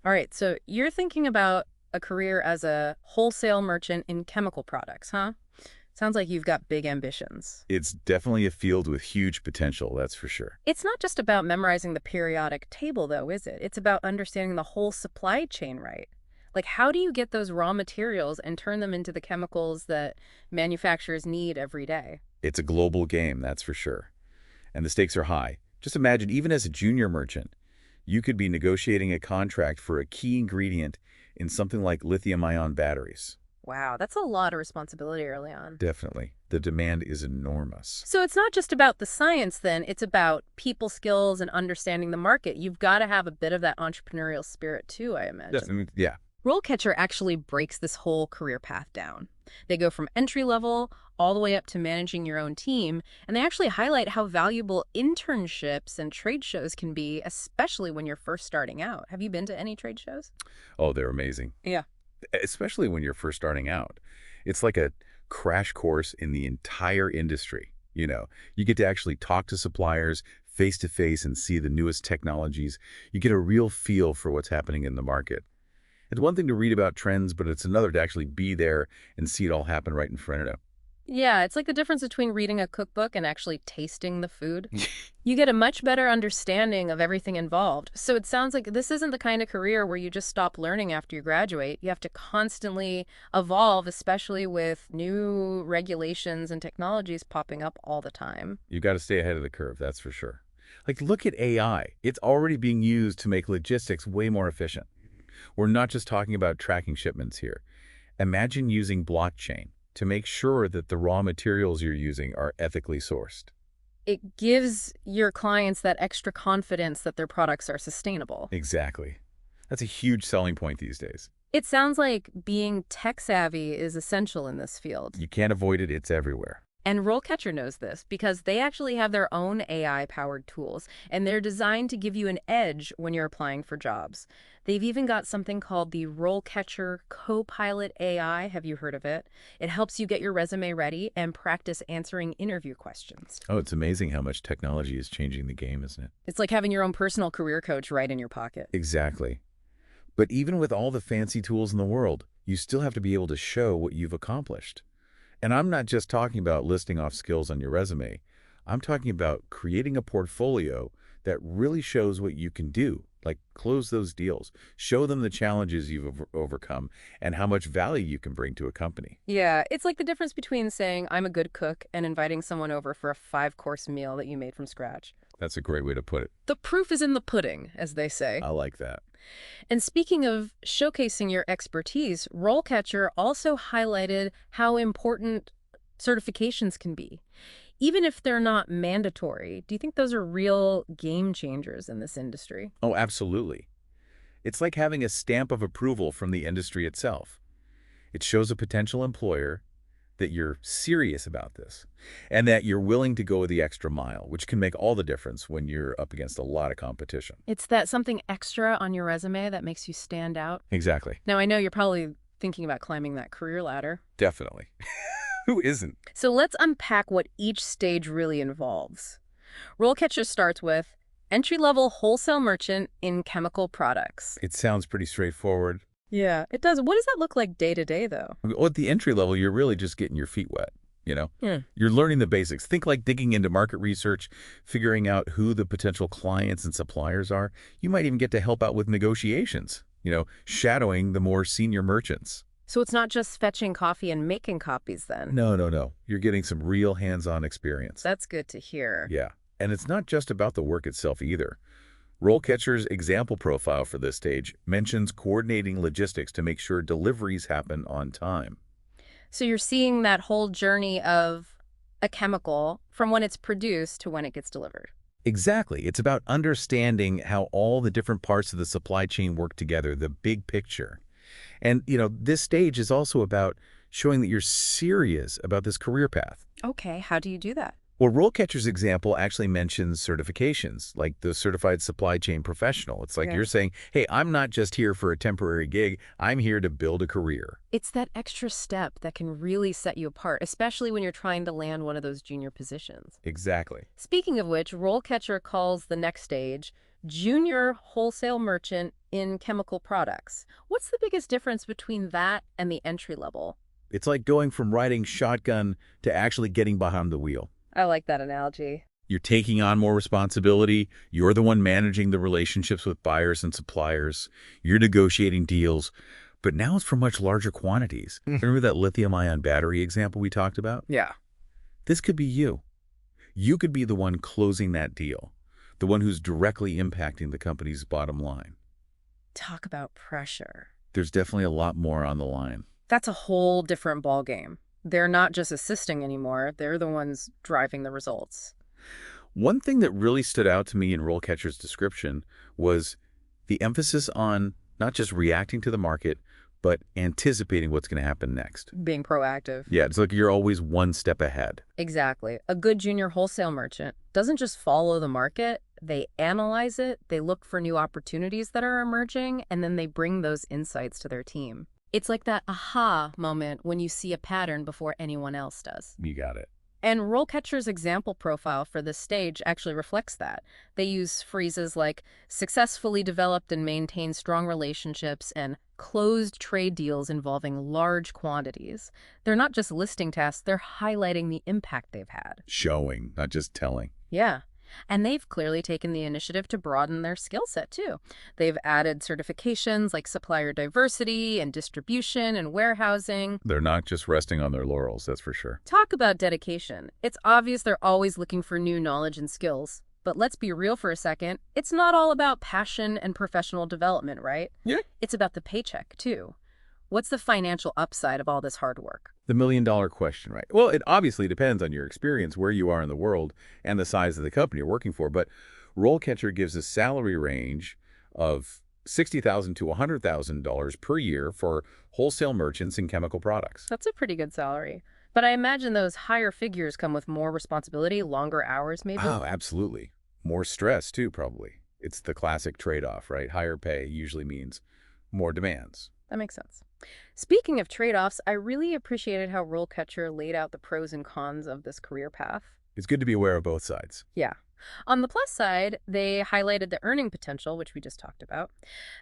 All right, so you're thinking about a career as a wholesale merchant in chemical products, huh? Sounds like you've got big ambitions. It's definitely a field with huge potential, that's for sure. It's not just about memorizing the periodic table, though, is it? It's about understanding the whole supply chain right. Like, how do you get those raw materials and turn them into the chemicals that manufacturers need every day? It's a global game, that's for sure. And the stakes are high. Just imagine, even as a junior merchant, you could be negotiating a contract for a key ingredient in something like lithium-ion batteries. Wow, that's a lot of responsibility early on. Definitely. The demand is enormous. So it's not just about the science then, it's about people skills and understanding the market. You've got to have a bit of that entrepreneurial spirit too, I imagine. Definitely. Yeah. RoleCatcher actually breaks this whole career path down. They go from entry level all the way up to managing your own team, and they actually highlight how valuable internships and trade shows can be, especially when you're first starting out. Have you been to any trade shows? Oh, they're amazing. Yeah. Especially when you're first starting out. It's like a crash course in the entire industry. You get to actually talk to suppliers face to face and see the newest technologies. You get a real feel for what's happening in the market. It's one thing to read about trends, but it's another to actually be there and see it all happen right in front of Yeah, it's like the difference between reading a cookbook and actually tasting the food. you. You get a much better understanding of everything involved. So it sounds like this isn't the kind of career where you just stop learning after you graduate. You have to constantly evolve, especially with new regulations and technologies popping up all the time. You got to stay ahead of the curve, that's for sure. Like, look at AI. It's already being used to make logistics way more efficient. We're not just talking about tracking shipments here. Imagine using blockchain to make sure that the raw materials you're using are ethically sourced. It gives your clients that extra confidence that their products are sustainable. Exactly. That's a huge selling point these days. It sounds like being tech savvy is essential in this field. You can't avoid it. It's everywhere. And RoleCatcher knows this because they actually have their own AI-powered tools, and they're designed to give you an edge when you're applying for jobs. They've even got something called the RoleCatcher Copilot AI. Have you heard of it? It helps you get your resume ready and practice answering interview questions. Oh, it's amazing how much technology is changing the game, isn't it? It's like having your own personal career coach right in your pocket. Exactly. But even with all the fancy tools in the world, you still have to be able to show what you've accomplished. And I'm not just talking about listing off skills on your resume. I'm talking about creating a portfolio that really shows what you can do, like close those deals, show them the challenges you've overcome, and how much value you can bring to a company. Yeah, it's like the difference between saying I'm a good cook and inviting someone over for a 5-course meal that you made from scratch. That's a great way to put it. The proof is in the pudding, as they say. I like that. And speaking of showcasing your expertise, RoleCatcher also highlighted how important certifications can be. Even if they're not mandatory, do you think those are real game changers in this industry? Oh, absolutely. It's like having a stamp of approval from the industry itself. It shows a potential employer that you're serious about this and that you're willing to go the extra mile, which can make all the difference when you're up against a lot of competition. It's that something extra on your resume that makes you stand out. Exactly. Now, I know you're probably thinking about climbing that career ladder. Definitely. Who isn't? So let's unpack what each stage really involves. RoleCatcher starts with entry-level wholesale merchant in chemical products. It sounds pretty straightforward. Yeah, it does. What does that look like day to day, though? Well, at the entry level, you're really just getting your feet wet. Hmm. You're learning the basics. Think like digging into market research, figuring out who the potential clients and suppliers are. You might even get to help out with negotiations, shadowing the more senior merchants. So it's not just fetching coffee and making copies then. No, no, no. You're getting some real hands-on experience. That's good to hear. Yeah. And it's not just about the work itself either. RoleCatcher's example profile for this stage mentions coordinating logistics to make sure deliveries happen on time. So you're seeing that whole journey of a chemical from when it's produced to when it gets delivered. Exactly. It's about understanding how all the different parts of the supply chain work together, the big picture. And this stage is also about showing that you're serious about this career path. Okay, how do you do that? Well, RoleCatcher's example actually mentions certifications, like the Certified Supply Chain Professional. It's like Yeah. you're saying, hey, I'm not just here for a temporary gig. I'm here to build a career. It's that extra step that can really set you apart, especially when you're trying to land one of those junior positions. Exactly. Speaking of which, RoleCatcher calls the next stage junior wholesale merchant in chemical products. What's the biggest difference between that and the entry level? It's like going from riding shotgun to actually getting behind the wheel. I like that analogy. You're taking on more responsibility. You're the one managing the relationships with buyers and suppliers. You're negotiating deals. But now it's for much larger quantities. Remember that lithium-ion battery example we talked about? Yeah. This could be you. You could be the one closing that deal, the one who's directly impacting the company's bottom line. Talk about pressure. There's definitely a lot more on the line. That's a whole different ballgame. They're not just assisting anymore, they're the ones driving the results. One thing that really stood out to me in RoleCatcher's description was the emphasis on not just reacting to the market, but anticipating what's going to happen next. Being proactive. Yeah, it's like you're always one step ahead. Exactly. A good junior wholesale merchant doesn't just follow the market, they analyze it, they look for new opportunities that are emerging, and then they bring those insights to their team. It's like that aha moment when you see a pattern before anyone else does. You got it. And RoleCatcher's example profile for this stage actually reflects that. They use phrases like successfully developed and maintained strong relationships and closed trade deals involving large quantities. They're not just listing tasks, they're highlighting the impact they've had. Showing, not just telling. Yeah. And they've clearly taken the initiative to broaden their skill set, too. They've added certifications like supplier diversity and distribution and warehousing. They're not just resting on their laurels, that's for sure. Talk about dedication. It's obvious they're always looking for new knowledge and skills. But let's be real for a second. It's not all about passion and professional development, right? Yeah. It's about the paycheck, too. What's the financial upside of all this hard work? The million-dollar question, right? Well, it obviously depends on your experience, where you are in the world, and the size of the company you're working for. But RoleCatcher gives a salary range of $60,000 to $100,000 per year for wholesale merchants in chemical products. That's a pretty good salary. But I imagine those higher figures come with more responsibility, longer hours maybe? Oh, absolutely. More stress, too, probably. It's the classic trade-off, right? Higher pay usually means more demands. That makes sense. Speaking of trade-offs, I really appreciated how RoleCatcher laid out the pros and cons of this career path. It's good to be aware of both sides. Yeah. On the plus side, they highlighted the earning potential, which we just talked about.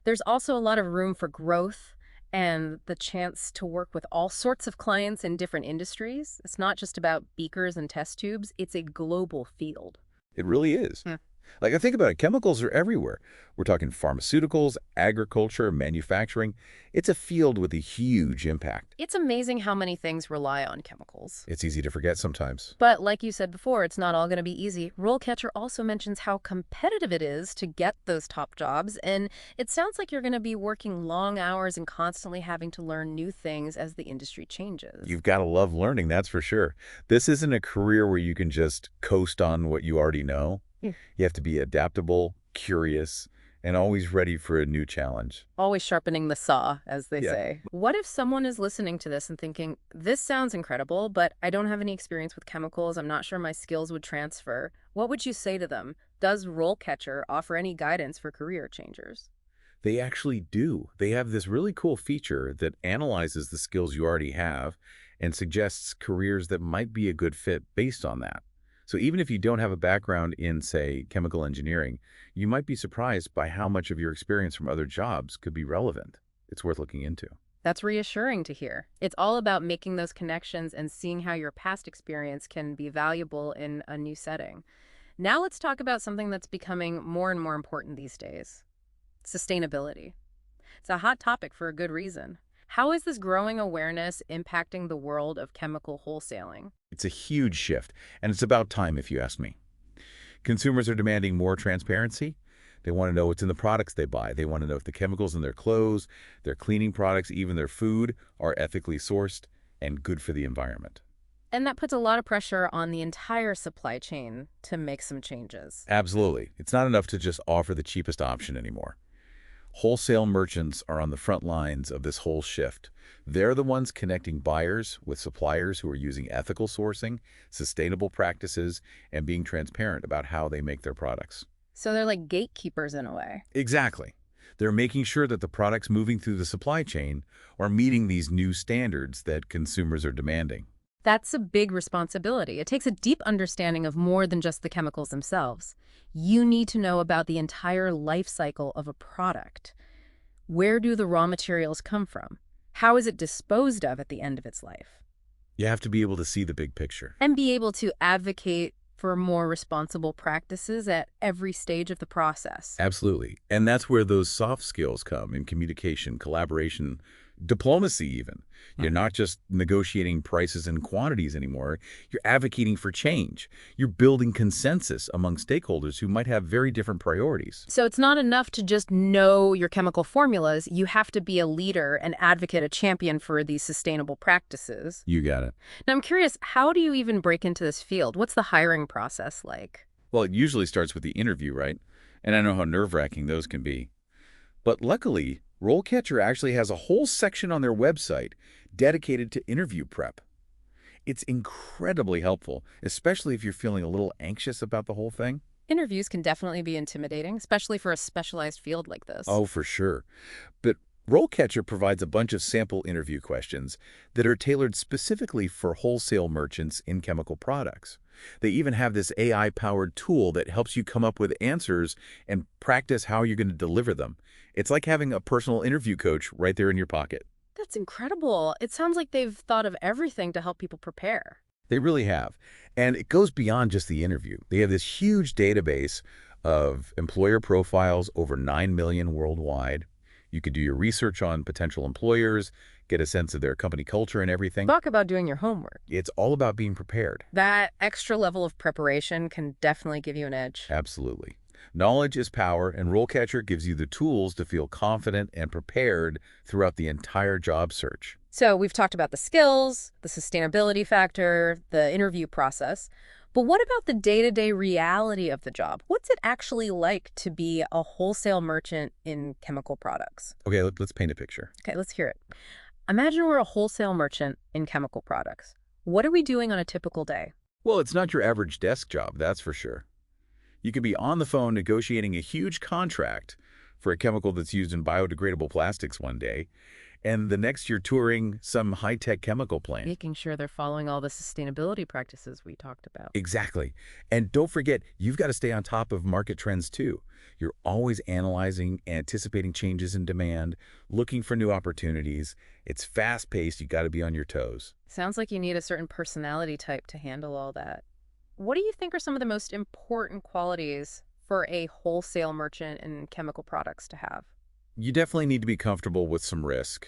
There's also a lot of room for growth and the chance to work with all sorts of clients in different industries. It's not just about beakers and test tubes, it's a global field. It really is. Yeah. Like, I think about it, chemicals are everywhere. We're talking pharmaceuticals, agriculture, manufacturing. It's a field with a huge impact. It's amazing how many things rely on chemicals. It's easy to forget sometimes. But like you said before, it's not all going to be easy. RoleCatcher also mentions how competitive it is to get those top jobs, and it sounds like you're going to be working long hours and constantly having to learn new things as the industry changes. You've got to love learning, that's for sure. This isn't a career where you can just coast on what you already know. Yeah. You have to be adaptable, curious, and always ready for a new challenge. Always sharpening the saw, as they Yeah. say. What if someone is listening to this and thinking, this sounds incredible, but I don't have any experience with chemicals. I'm not sure my skills would transfer. What would you say to them? Does RoleCatcher offer any guidance for career changers? They actually do. They have this really cool feature that analyzes the skills you already have and suggests careers that might be a good fit based on that. So even if you don't have a background in, say, chemical engineering, you might be surprised by how much of your experience from other jobs could be relevant. It's worth looking into. That's reassuring to hear. It's all about making those connections and seeing how your past experience can be valuable in a new setting. Now let's talk about something that's becoming more and more important these days. Sustainability. It's a hot topic for a good reason. How is this growing awareness impacting the world of chemical wholesaling? It's a huge shift, and it's about time if you ask me. Consumers are demanding more transparency. They want to know what's in the products they buy. They want to know if the chemicals in their clothes, their cleaning products, even their food are ethically sourced and good for the environment. And that puts a lot of pressure on the entire supply chain to make some changes. Absolutely. It's not enough to just offer the cheapest option anymore. Wholesale merchants are on the front lines of this whole shift. They're the ones connecting buyers with suppliers who are using ethical sourcing, sustainable practices, and being transparent about how they make their products. So they're like gatekeepers in a way. Exactly. They're making sure that the products moving through the supply chain are meeting these new standards that consumers are demanding. That's a big responsibility. It takes a deep understanding of more than just the chemicals themselves. You need to know about the entire life cycle of a product. Where do the raw materials come from? How is it disposed of at the end of its life? You have to be able to see the big picture. And be able to advocate for more responsible practices at every stage of the process. Absolutely. And that's where those soft skills come in communication, collaboration, diplomacy even. You're not just negotiating prices and quantities anymore. You're advocating for change. You're building consensus among stakeholders who might have very different priorities. So it's not enough to just know your chemical formulas. You have to be a leader, an advocate, a champion for these sustainable practices. You got it. Now, I'm curious, how do you even break into this field? What's the hiring process like? Well, it usually starts with the interview, right? And I know how nerve-wracking those can be. But luckily, RoleCatcher actually has a whole section on their website dedicated to interview prep. It's incredibly helpful, especially if you're feeling a little anxious about the whole thing. Interviews can definitely be intimidating, especially for a specialized field like this. Oh, for sure. But RoleCatcher provides a bunch of sample interview questions that are tailored specifically for wholesale merchants in chemical products. They even have this AI-powered tool that helps you come up with answers and practice how you're going to deliver them. It's like having a personal interview coach right there in your pocket. That's incredible. It sounds like they've thought of everything to help people prepare. They really have. And it goes beyond just the interview. They have this huge database of employer profiles, over 9 million worldwide. You could do your research on potential employers, get a sense of their company culture and everything. Talk about doing your homework. It's all about being prepared. That extra level of preparation can definitely give you an edge. Absolutely. Knowledge is power, and RoleCatcher gives you the tools to feel confident and prepared throughout the entire job search. So we've talked about the skills, the sustainability factor, the interview process. But what about the day-to-day reality of the job? What's it actually like to be a wholesale merchant in chemical products? Okay, let's paint a picture. Okay, let's hear it. Imagine we're a wholesale merchant in chemical products. What are we doing on a typical day? Well, it's not your average desk job, that's for sure. You could be on the phone negotiating a huge contract for a chemical that's used in biodegradable plastics one day, and the next you're touring some high-tech chemical plant. Making sure they're following all the sustainability practices we talked about. Exactly. And don't forget, you've got to stay on top of market trends too. You're always analyzing, anticipating changes in demand, looking for new opportunities. It's fast-paced. You got to be on your toes. Sounds like you need a certain personality type to handle all that. What do you think are some of the most important qualities for a wholesale merchant in chemical products to have? You definitely need to be comfortable with some risk.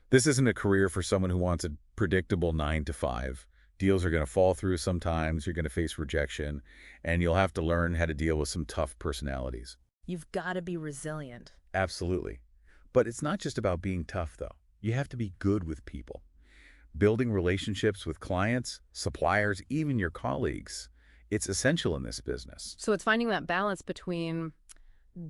This isn't a career for someone who wants a predictable 9 to 5. Deals are going to fall through sometimes, you're going to face rejection, and you'll have to learn how to deal with some tough personalities. You've got to be resilient. Absolutely. But it's not just about being tough, though. You have to be good with people. Building relationships with clients, suppliers, even your colleagues. It's essential in this business. So it's finding that balance between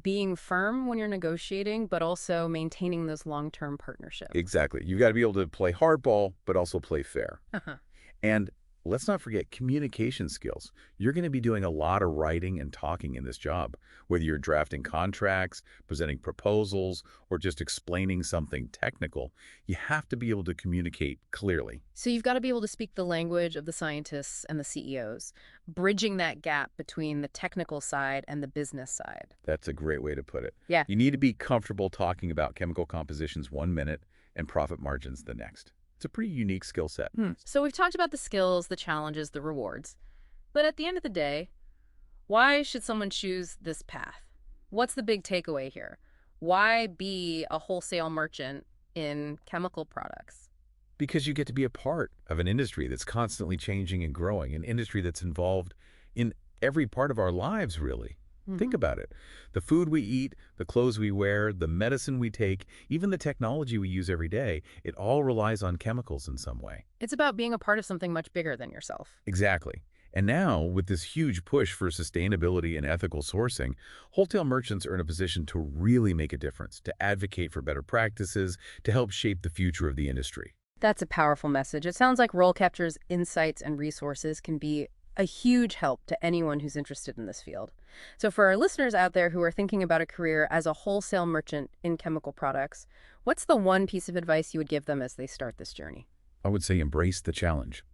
being firm when you're negotiating, but also maintaining those long-term partnerships. Exactly. You've got to be able to play hardball, but also play fair. Uh-huh. And let's not forget communication skills. You're going to be doing a lot of writing and talking in this job, whether you're drafting contracts, presenting proposals, or just explaining something technical. You have to be able to communicate clearly. So you've got to be able to speak the language of the scientists and the CEOs, bridging that gap between the technical side and the business side. That's a great way to put it. Yeah. You need to be comfortable talking about chemical compositions 1 minute and profit margins the next. It's a pretty unique skill set. So we've talked about the skills, the challenges, the rewards. But at the end of the day, why should someone choose this path? What's the big takeaway here? Why be a wholesale merchant in chemical products? Because you get to be a part of an industry that's constantly changing and growing, an industry that's involved in every part of our lives, really. Think about it. The food we eat, the clothes we wear, the medicine we take, even the technology we use every day, it all relies on chemicals in some way. It's about being a part of something much bigger than yourself. Exactly. And now, with this huge push for sustainability and ethical sourcing, wholesale merchants are in a position to really make a difference, to advocate for better practices, to help shape the future of the industry. That's a powerful message. It sounds like RoleCatcher's insights and resources can be a huge help to anyone who's interested in this field. So for our listeners out there who are thinking about a career as a wholesale merchant in chemical products, what's the one piece of advice you would give them as they start this journey? I would say embrace the challenge.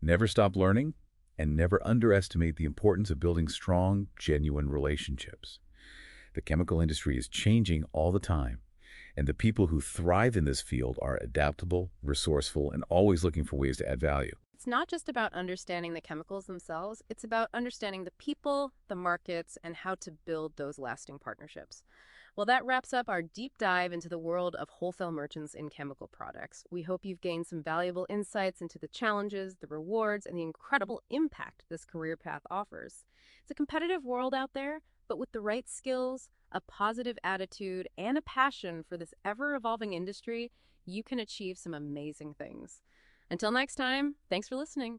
Never stop learning, and never underestimate the importance of building strong, genuine relationships. The chemical industry is changing all the time, and the people who thrive in this field are adaptable, resourceful, and always looking for ways to add value. It's not just about understanding the chemicals themselves, it's about understanding the people, the markets, and how to build those lasting partnerships. Well, that wraps up our deep dive into the world of wholesale merchants in chemical products. We hope you've gained some valuable insights into the challenges, the rewards, and the incredible impact this career path offers. It's a competitive world out there, but with the right skills, a positive attitude, and a passion for this ever-evolving industry, you can achieve some amazing things. Until next time, thanks for listening.